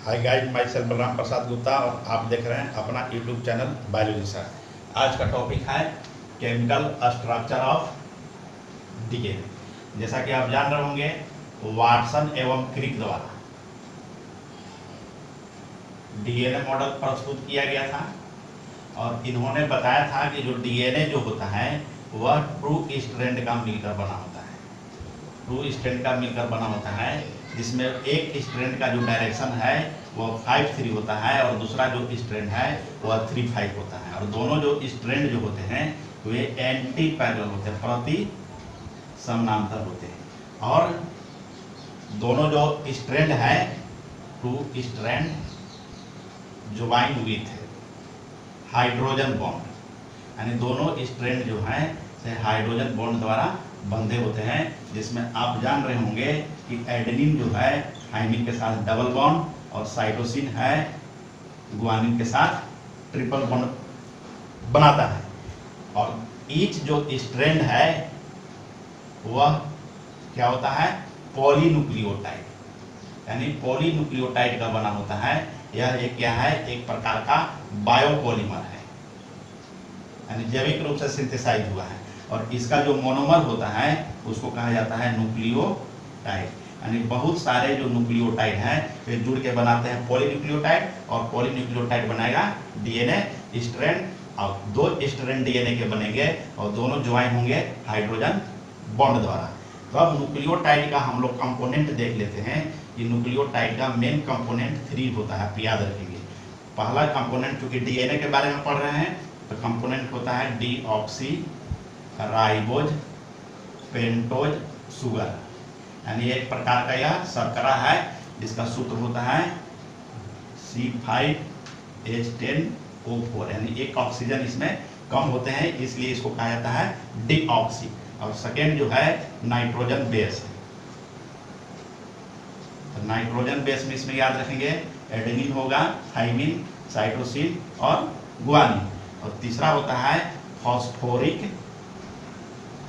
हाय guys, myself Balram Prasad Gupta और आप देख रहे हैं अपना यूट्यूब चैनल बायोलॉजी सर। आज का टॉपिक है केमिकल स्ट्रक्चर ऑफ डीएनए। जैसा कि आप जान रहे होंगे, वाटसन एवं क्रिक द्वारा डीएनए मॉडल प्रस्तुत किया गया था और इन्होंने बताया था कि जो डीएनए जो होता है वह टू स्ट्रैंड का मिलकर बना होता है। टू स्ट्रैंड का मिलकर बना होता है, जिसमें एक स्ट्रैंड का जो डायरेक्शन है वो 5-3 होता है और दूसरा जो स्ट्रैंड है वह 3-5 होता है। और दोनों जो स्ट्रैंड जो होते हैं वे एंटी पैरेलल होते हैं, प्रति समानांतर होते हैं। और दोनों जो स्ट्रैंड है, two strand join with hydrogen bond, यानी दोनों स्ट्रैंड जो है हाइड्रोजन बॉन्ड द्वारा बंधे होते हैं। जिसमें आप जान रहे होंगे कि एडेनिन जो है थाइमिन के साथ डबल बॉन्ड और साइटोसिन है गुआनिन के साथ ट्रिपल बॉन्ड बनाता है। और ईच जो स्ट्रैंड है वह क्या होता है, पॉलीन्यूक्लियोटाइड, यानी पॉलीन्यूक्लियोटाइड का बना होता है। यह एक क्या है, एक प्रकार का बायोपॉलीमर है, यानी जैविक रूप से सिंथेसाइज हुआ है। और इसका जो मोनोमर होता है उसको कहा जाता है न्यूक्लियोटाइड, यानी बहुत सारे जो न्यूक्लियोटाइड हैं वे जुड़ के बनाते हैं पॉलीन्यूक्लियोटाइड, और पॉलीन्यूक्लियोटाइड बनाएगा डीएनए स्ट्रैंड, और 2 स्ट्रैंड डीएनए के बनेंगे और दोनों ज्वाइन होंगे हाइड्रोजन बॉन्ड द्वारा। तो अब न्यूक्लियोटाइड का हम लोग कंपोनेंट देख लेते हैं। ये न्यूक्लियोटाइड का मेन कंपोनेंट 3 होता है, याद रखेंगे। पहला कंपोनेंट, चूंकि डीएनए के बारे में पढ़ रहे हैं तो कंपोनेंट होता है डीऑक्सी राइबोज पेंटोज शुगर, यानी एक प्रकार का यह शर्करा है जिसका सूत्र होता है C5H10O4, यानी एक ऑक्सीजन इसमें कम होते हैं, इसलिए इसको कहा जाता है डीऑक्सी। और सेकेंड जो है नाइट्रोजन बेस है, तो नाइट्रोजन बेस में इसमें याद रखेंगे एडेनिन होगा, थाइमिन, साइटोसिन और गुआनिन। और तीसरा होता है फॉस्फोरिक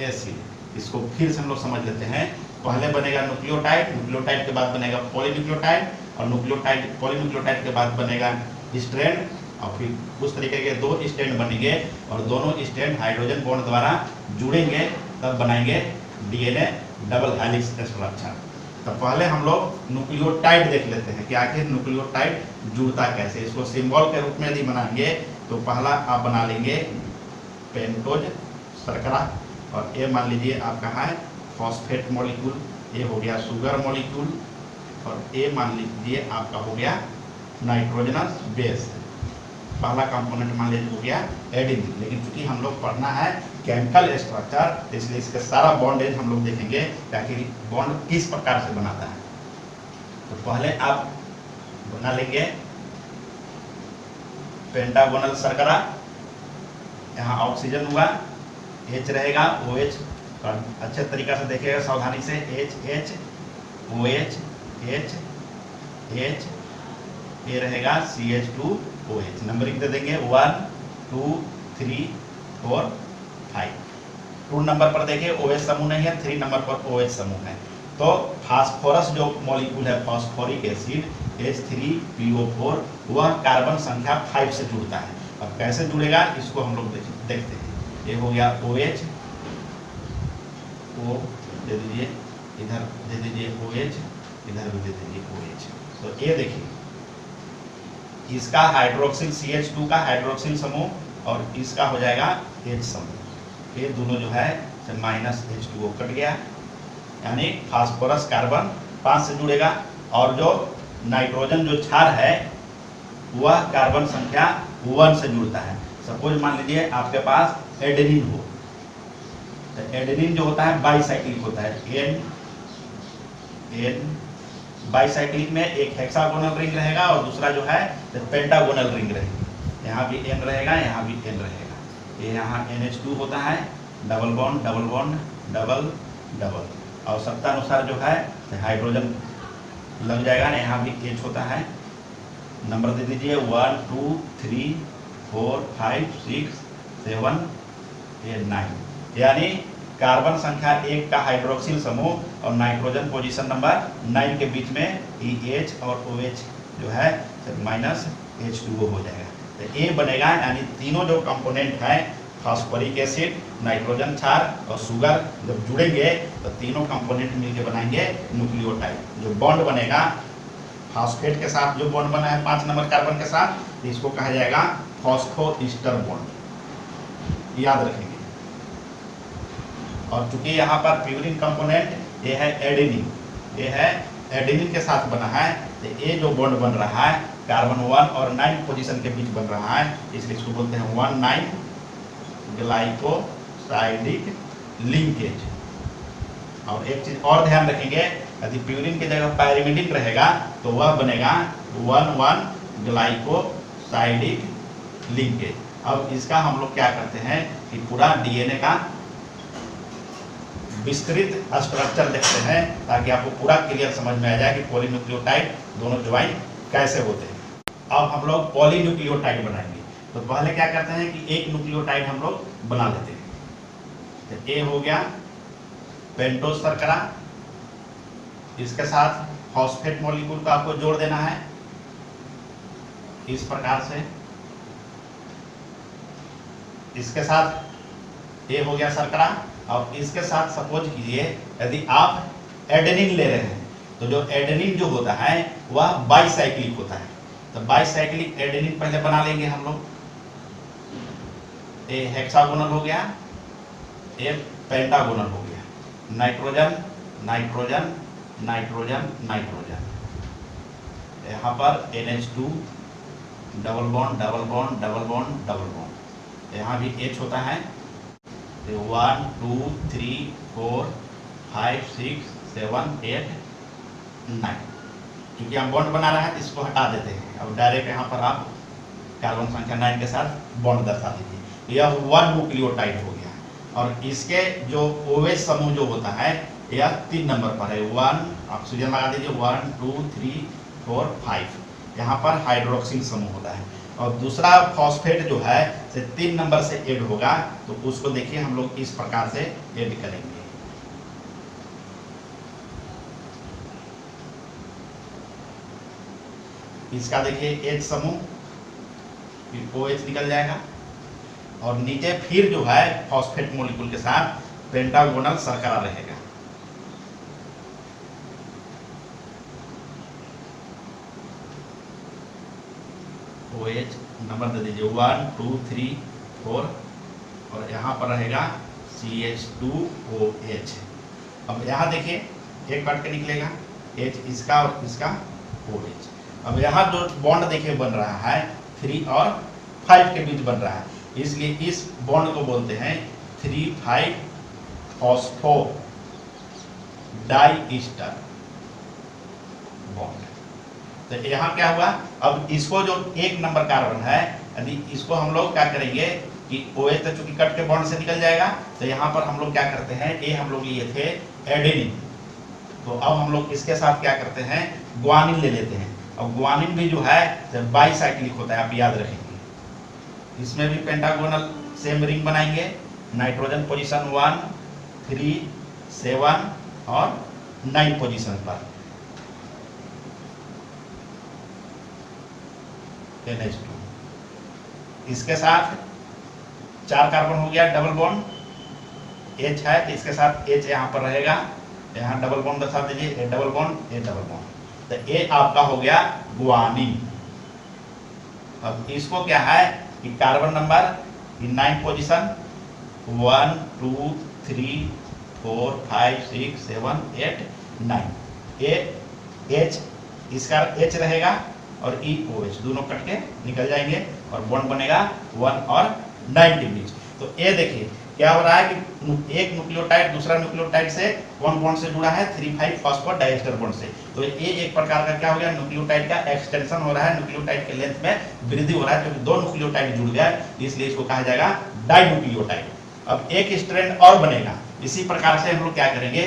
एसिड। इसको फिर से हम लोग समझ लेते हैं। पहले बनेगा न्यूक्लियोटाइड, न्यूक्लियोटाइड के बाद बनेगा पॉलीन्यूक्लियोटाइड, और न्यूक्लियोटाइड पॉलीन्यूक्लियोटाइड के बाद बनेगा स्ट्रैंड, और फिर उस तरीके के 2 स्ट्रैंड बनेंगे और दोनों स्ट्रैंड हाइड्रोजन बॉन्ड द्वारा जुड़ेंगे, तब बनाएंगे डीएनए डबल हेलिक्स स्ट्रक्चर। तो पहले हम लोग न्यूक्लियोटाइड देख लेते हैं कि आखिर न्यूक्लियोटाइड जुड़ता कैसे। इसको सिंबल के रूप में यदि बनाएंगे तो पहला आप बना लेंगे पेंटोज शर्करा, और ये मान लीजिए आपका है फॉस्फेट मॉलिक्यूल, ये हो गया शुगर मॉलिक्यूल, और ये मान लीजिए आपका हो गया नाइट्रोजनस बेस। पहला कंपोनेंट मान लीजिए हो गया एडेनिन। लेकिन चूंकि हम लोग पढ़ना है केमिकल स्ट्रक्चर, इसलिए इसके सारा बॉन्डेज हम लोग देखेंगे ताकि बॉन्ड किस प्रकार से बनाता है। तो पहले आप बना लेंगे पेंटागोनल शर्करा, यहाँ ऑक्सीजन हुआ, H रहेगा, OH, और अच्छे तरीका से देखिएगा सावधानी से, H OH H H, ये रहेगा CH2OH। नंबरिंग दे देंगे 1 2 3 4 5। 2 नंबर पर देखिए OH समूह नहीं है, 3 नंबर पर OH समूह है। तो फास्फोरस जो मॉलिक्यूल है, फास्फोरिक एसिड H3PO4, वह कार्बन संख्या 5 से जुड़ता है। और कैसे जुड़ेगा इसको हम लोग देखते हैं। ये हो गया OH, O दे दीजिए, इधर दे दीजिए OH, इधर भी दे दीजिए OH। तो ये देखिए इसका हाइड्रोक्सिल CH2 का हाइड्रोक्सिल समूह और इसका हो जाएगा H समूह। ये दोनों जो है -H2O कट गया, यानी फास्फोरस कार्बन 5 से जुड़ेगा। और जो नाइट्रोजन जो क्षार है वह कार्बन संख्या 1 से जुड़ता है। सपोज मान लीजिए आपके पास एडेनिन हो, तो एडेनिन जो होता है बाईसाइक्लिक होता है, N बाईसाइक्लिक में एक हेक्सागोनल रिंग रहेगा और दूसरा जो है पेंटागोनल रिंग रहेगी। यहाँ भी N रहेगा, यहाँ भी N रहेगा। ये यहाँ NH2 होता है, double bond double bond double double. आवश्यकता अनुसार जो है हाइड्रोजन लग जाएगा ना, यहाँ भी H होता है। नंबर दे दीजिए 1 2 3 4 5 6 7 8 9, यानी कार्बन संख्या 1 का हाइड्रोक्सिल समूह और नाइट्रोजन पोजीशन नंबर 9 के बीच में EH और OH जो है माइनस H2O हो जाएगा। तो ये बनेगा, यानी तीनों जो कंपोनेंट हैं फास्फोरिक एसिड, नाइट्रोजन क्षार और शुगर जब जुड़ेंगे तो तीनों कंपोनेंट मिलकर बनाएंगे न्यूक्लियोटाइड। जो बॉन्ड बनेगा फास्फेट के साथ, जो बॉन्ड बना है 5 नंबर कार्बन के साथ, इसको कहा जाएगा फॉस्फोईस्टर बॉन्ड, याद रखेंगे। और चूंकि यहाँ पर प्यूरिन कंपोनेंट ये है एडेनिन, ये है एडेनिन के साथ बना है, तो ये जो बॉन्ड बन रहा है कार्बन 1 और 9 पोजीशन के बीच बन रहा है, इसलिए इसको बोलते हैं 1,9 ग्लाइकोसाइडिक लिंकेज। और एक चीज और ध्यान रखेंगे, यदि प्यूरिन की जगह पायरिमिडिन रहेगा तो वह बनेगा 1,1 ग्लाइकोसाइडिक लिंकेज। अब इसका हम लोग क्या करते हैं कि पूरा डीएनए का विस्तृत स्ट्रक्चर देखते हैं, ताकि आपको पूरा क्लियर समझ में आ जाए कि पॉलीन्यूक्लियोटाइड दोनों ज्वाइन कैसे होते हैं। अब हम लोग पॉलीन्यूक्लियोटाइड बनाएंगे, तो पहले क्या करते हैं कि एक न्यूक्लियोटाइड हम लोग बना लेते हैं। तो ए हो गया पेंटोज शर्करा, इसके साथ फॉस्फेट मॉलिक्यूल को आपको जोड़ देना है इस प्रकार से। इसके साथ ए हो गया शर्करा, और इसके साथ सपोज कीजिए यदि आप एडेनिन ले रहे हैं, तो जो एडेनिन जो होता है वह बाईसाइक्लिक होता है। तो बाईसाइक्लिक एडेनिन पहले बना लेंगे हम लोग। ए हेक्सागोनल हो गया, ए पेंटागोनल हो गया, नाइट्रोजन नाइट्रोजन नाइट्रोजन नाइट्रोजन, यहाँ पर NH2 double bond double bond double bond double bond, यहाँ भी H होता है। 1 2 3 4 5 6 7 8 9, क्योंकि हम बॉन्ड बना रहे हैं तो इसको हटा देते हैं। अब डायरेक्ट यहाँ पर आप कार्बन संख्या 9 के साथ बॉन्ड दर्शा दीजिए। यह 1 न्यूक्लियोटाइड हो गया। और इसके जो OH समूह जो होता है यह 3 नंबर पर है। 1 ऑक्सीजन लगा दीजिए, 1 2 3 4 5, यहाँ पर हाइड्रोक्सिल समूह होता है। और दूसरा फॉस्फेट जो है 3 नंबर से ऐड होगा, तो उसको देखिए हम लोग इस प्रकार से ऐड करेंगे। इसका देखिए H समूह, फिर OH निकल जाएगा, और नीचे फिर जो है फॉस्फेट मॉलिक्यूल के साथ पेंटागोनल शर्करा रहेगा। OH नंबर दे दीजिए 1 2 3 4, और यहाँ पर रहेगा CH2OH। अब यहाँ देखिए एक कट के निकलेगा H इसका और इसका OH। अब यहाँ जो बॉन्ड देखिए बन रहा है 3 और 5 के बीच बन रहा है, इसलिए इस बॉन्ड को बोलते हैं 3,5 फॉस्फो डाइईस्टर बॉन्ड। तो यहाँ क्या हुआ, अब इसको जो 1 नंबर कार्बन है, यदि इसको हम लोग क्या करेंगे कि OH तो चूंकि कट के बॉन्ड से निकल जाएगा, तो यहाँ पर हम लोग क्या करते हैं, ये हम लोग लिए थे एडेनिन, तो अब हम लोग इसके साथ क्या करते हैं ग्वानिन ले लेते हैं। अब ग्वानिन भी जो है बाईसाइक्लिक होता है, आप याद रखेंगे। इसमें भी पेंटागोनल सेम रिंग बनाएंगे, नाइट्रोजन पोजीशन 1 3 7 और 9 पोजीशन पर NH2। इसके साथ 4 कार्बन हो गया, डबल बॉन्ड H है तो इसके साथ H यहाँ पर रहेगा, यहाँ डबल बॉन्ड दर्शा दीजिए, A double bond A double bond, तो ये आपका हो गया ग्वानिन। अब इसको क्या है कि कार्बन नंबर 9 पोजीशन 1 2 3 4 5 6 7 8 9, ए H इसका H रहेगा और EOH दोनों कट के निकल जाएंगे और बॉन्ड बनेगा 1 और 9 के बीच। तो ये देखिए क्या हो रहा है कि एक न्यूक्लियोटाइड दूसरा न्यूक्लियोटाइड से कौन बॉन्ड से जुड़ा है 3,5 फॉस्फेट डाइएस्टर बॉन्ड से। तो ये एक प्रकार का क्या हो गया, न्यूक्लियोटाइड का एक्सटेंशन हो रहा है, न्यूक्लियोटाइड के लेंथ में वृद्धि हो रहा है, क्योंकि 2 न्यूक्लियोटाइड जुड़ गया, इसलिए इसको कहा जाएगा डाइन्यूक्लियोटाइड। अब एक स्ट्रैंड और बनेगा। इसी प्रकार से हम लोग क्या करेंगे,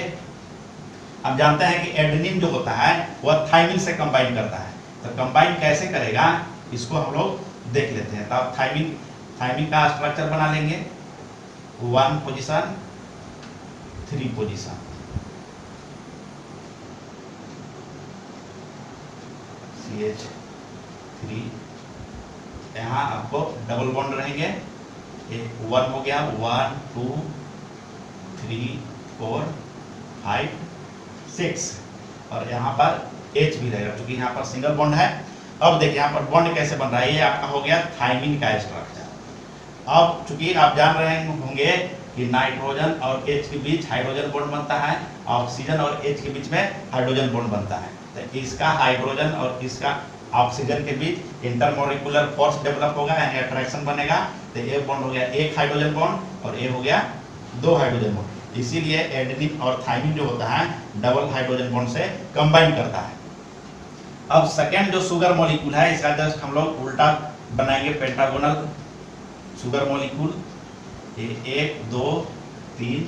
अब जानते हैं कि एडेनिन जो होता है वह थाइमिन से कंबाइन करता है, तो कंबाइन कैसे करेगा इसको हम लोग देख लेते हैं। तो अब थाइमिन का स्ट्रक्चर बना लेंगे, 1 पोजीशन 3 पोजीशन CH3, यहाँ आपको डबल बॉन्ड रहेंगे, ये 1 हो गया, 1 2 3 4 5 6, और यहाँ पर H भी रहेगा क्योंकि यहाँ पर सिंगल बॉन्ड है। अब देखिए यहाँ पर बॉन्ड कैसे बन रहा है, ये आपका हो गया थाइमिन का स्ट्रक्चर। अब चूंकि आप जान रहे होंगे कि नाइट्रोजन और H के बीच हाइड्रोजन बॉन्ड बनता है, ऑक्सीजन और H के बीच में हाइड्रोजन बॉन्ड बनता है, तो इसका हाइड्रोजन और इसका ऑक्सीजन के बीच इंटरमोलिकुलर फोर्स डेवलप होगा, यानी अट्रैक्शन बनेगा। तो ये बॉन्ड हो गया एक हाइड्रोजन बॉन्ड और ये हो गया 2 हाइड्रोजन बॉन्ड। इसीलिए एडेनिन और थाइमिन जो होता है डबल हाइड्रोजन बॉन्ड से कंबाइन करता है। अब सेकेंड जो शुगर मॉलिक्यूल है, इसका जस्ट हम लोग उल्टा बनाएंगे, पेंटागोनल शुगर मॉलिक्यूल, ये 1 2 3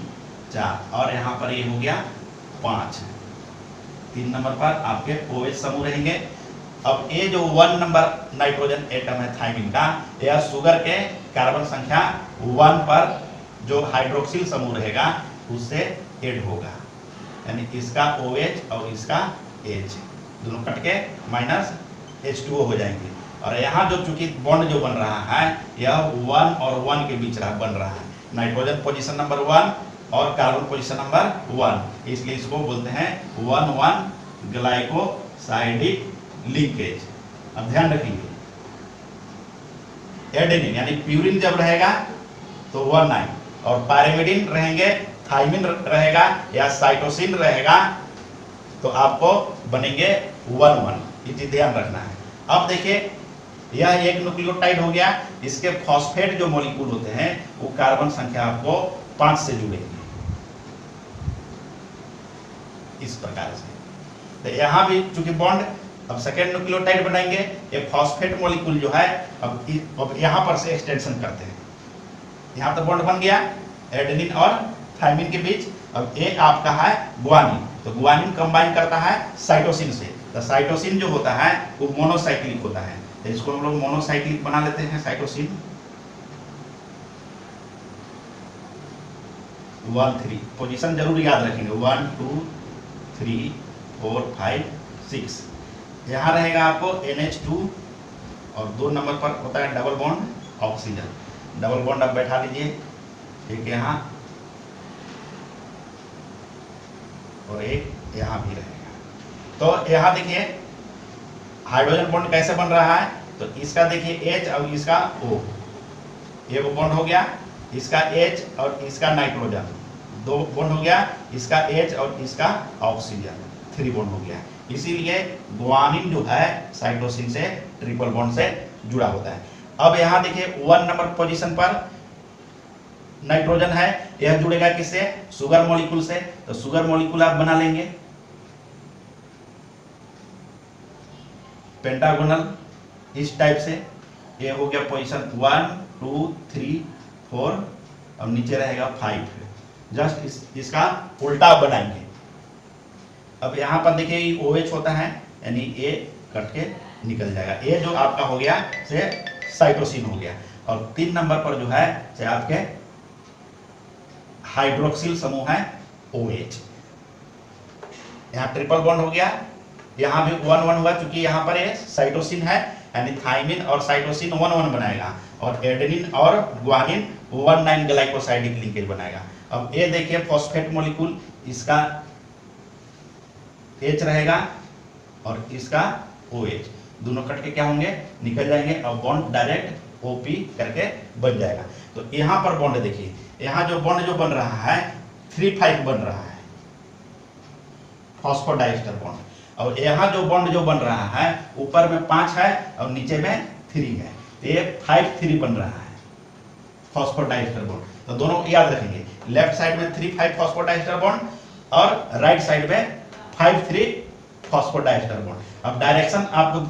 4, और यहाँ पर ये हो गया 5। 3 नंबर पर आपके OH समूह रहेंगे। अब ये जो 1 नंबर नाइट्रोजन एटम है थाइमिन का, यह शुगर के कार्बन संख्या 1 पर जो हाइड्रोक्सिल समूह रहेगा उससे ऐड होगा, यानी इसका OH और इसका H दोनों कट के माइनस H2O हो जाएंगे। और यहाँ जो चूंकि बॉन्ड जो बन रहा है यह 1 और 1 के बीच बन रहा है, नाइट्रोजन पोजीशन नंबर 1 और कार्बन पोजीशन नंबर 1, इसलिए इसको बोलते हैं 1,1 ग्लाइकोसाइडिक लिंकेज। अब ध्यान रखेंगे, एडेनिन यानी प्यूरिन जब रहेगा तो 1,9, और पायरिमिडिन रहेंगे, थाइमिन रहेगा या साइटोसिन रहेगा तो आपको बनेंगे 1,1, ये चीज ध्यान रखना है। अब देखिए यह एक न्यूक्लियोटाइड हो गया, इसके फॉस्फेट जो मॉलिक्यूल होते हैं वो कार्बन संख्या आपको 5 से जुड़ेंगे इस प्रकार से। तो यहाँ भी चूंकि बॉन्ड, अब सेकेंड न्यूक्लियोटाइड बनाएंगे, ये फॉस्फेट मॉलिक्यूल जो है अब यहाँ पर से एक्सटेंशन करते हैं, यहाँ तो बॉन्ड बन गया एडेनिन और थाइमिन के बीच। अब ये आपका है गुआनिन, तो गुआनिन कंबाइन करता है साइटोसिन से, तो साइटोसिन जो होता है वो मोनोसाइक्लिक होता है, तो इसको हम लोग मोनोसाइक्लिक बना लेते हैं साइटोसिन। 1 3 पोजीशन जरूर याद रखेंगे, 1 2 3 4 5 6, यहाँ रहेगा आपको NH2 और 2 नंबर पर होता है double bond oxygen, double bond आप बैठा लीजिए, एक यहाँ और एक यहाँ भी रहेगा। तो यहाँ देखिए हाइड्रोजन बॉन्ड कैसे बन रहा है, तो इसका देखिए H और इसका O, ये वो बॉन्ड हो गया, इसका H और इसका नाइट्रोजन 2 बॉन्ड हो गया, इसका H और इसका ऑक्सीजन 3 बॉन्ड हो गया। इसीलिए गुआनिन जो है साइटोसिन से ट्रिपल बॉन्ड से जुड़ा होता है। अब यहाँ देखिए 1 नंबर पोजीशन पर नाइट्रोजन है, यह जुड़ेगा किससे, शुगर मॉलिक्यूल से, तो शुगर मॉलिक्यूल आप बना लेंगे पेंटागोनल इस टाइप से। ये हो गया पोजीशन 1 2 3 4, अब नीचे रहेगा 5, जस्ट इसका उल्टा बनाएंगे। अब यहाँ पर देखिए OH होता है, यानी ये कट के निकल जाएगा, ये जो आपका हो गया से साइटोसिन हो गया। और 3 नंबर पर जो है से आपके हाइड्रोक्सिल समूह है OH, यहाँ ट्रिपल बॉन्ड हो गया, यहाँ भी 1,1 हुआ क्योंकि यहाँ पर ये साइटोसिन है, यानी थाइमिन और साइटोसिन 1,1 बनाएगा, और एडेनिन और गुआनिन 1,9 ग्लाइकोसाइडिक लिंकेज बनाएगा। अब ये देखिए फॉस्फेट मॉलिक्यूल, इसका H रहेगा और इसका OH, दोनों कट के क्या होंगे, निकल जाएंगे, और बॉन्ड डायरेक्ट OP करके बन जाएगा। तो यहाँ पर बॉन्ड देखिए, यहाँ जो बॉन्ड जो बन रहा है 3,5 बन रहा है फॉस्फोडाइस्टर बॉन्ड, और यहाँ जो बॉन्ड जो बन रहा है ऊपर में 5 है और नीचे में 3 है, तो ये 5,3 बन रहा है फॉस्फोडाइस्टर बॉन्ड। तो दोनों याद रखेंगे, लेफ्ट साइड में 3,5 फॉस्फोडाइस्टर बॉन्ड और राइट साइड में 5,3 फॉस्फोडाइस्टर बॉन्ड। अब डायरेक्शन आपको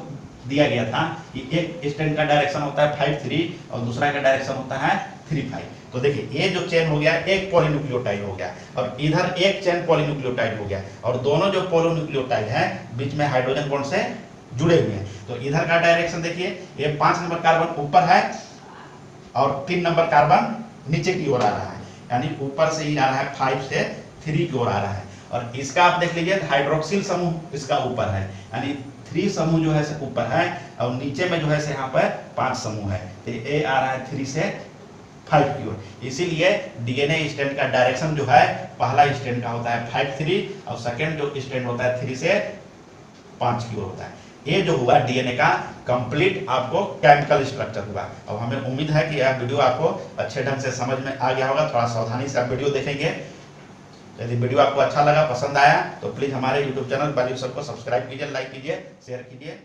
दिया गया था कि एक स्ट्रैंड का डायरेक्शन होता है 5,3 और दूसरा का डायरेक्शन होता है 3,5। तो देखिए ये जो चेन हो गया एक पॉलीन्यूक्लियोटाइड हो गया, और इधर एक चेन पॉलीन्यूक्लियोटाइड हो गया, और दोनों जो पॉलीन्यूक्लियोटाइड हैं बीच में हाइड्रोजन बॉन्ड से जुड़े हुए हैं। तो इधर का डायरेक्शन देखिए, ये 5 नंबर कार्बन ऊपर है और 3 नंबर कार्बन नीचे की ओर आ रहा है, यानी ऊपर से ही आ रहा है 5 से 3 की ओर आ रहा है। और इसका आप देख लीजिए हाइड्रोक्सिल समूह इसका ऊपर है, यानी 3 समूह जो है से ऊपर है और नीचे में जो है से यहाँ पर 5 समूह है, तो ये आ रहा है 3 से 5 की ओर। इसीलिए डीएनए स्ट्रैंड का डायरेक्शन जो है पहला स्ट्रैंड का होता है 5-3 और सेकंड जो स्ट्रैंड होता है 3 से 5 की ओर होता है। ये जो हुआ डीएनए का कंप्लीट आपको केमिकल स्ट्रक्चर हुआ। और हमें उम्मीद है कि यह वीडियो आपको अच्छे ढंग से समझ में आ गया होगा। थोड़ा सावधानी से आप वीडियो देखेंगे। यदि वीडियो आपको अच्छा लगा, पसंद आया, तो प्लीज हमारे यूट्यूब चैनल वैल्यू सर को सब्सक्राइब कीजिए, लाइक कीजिए, शेयर कीजिए।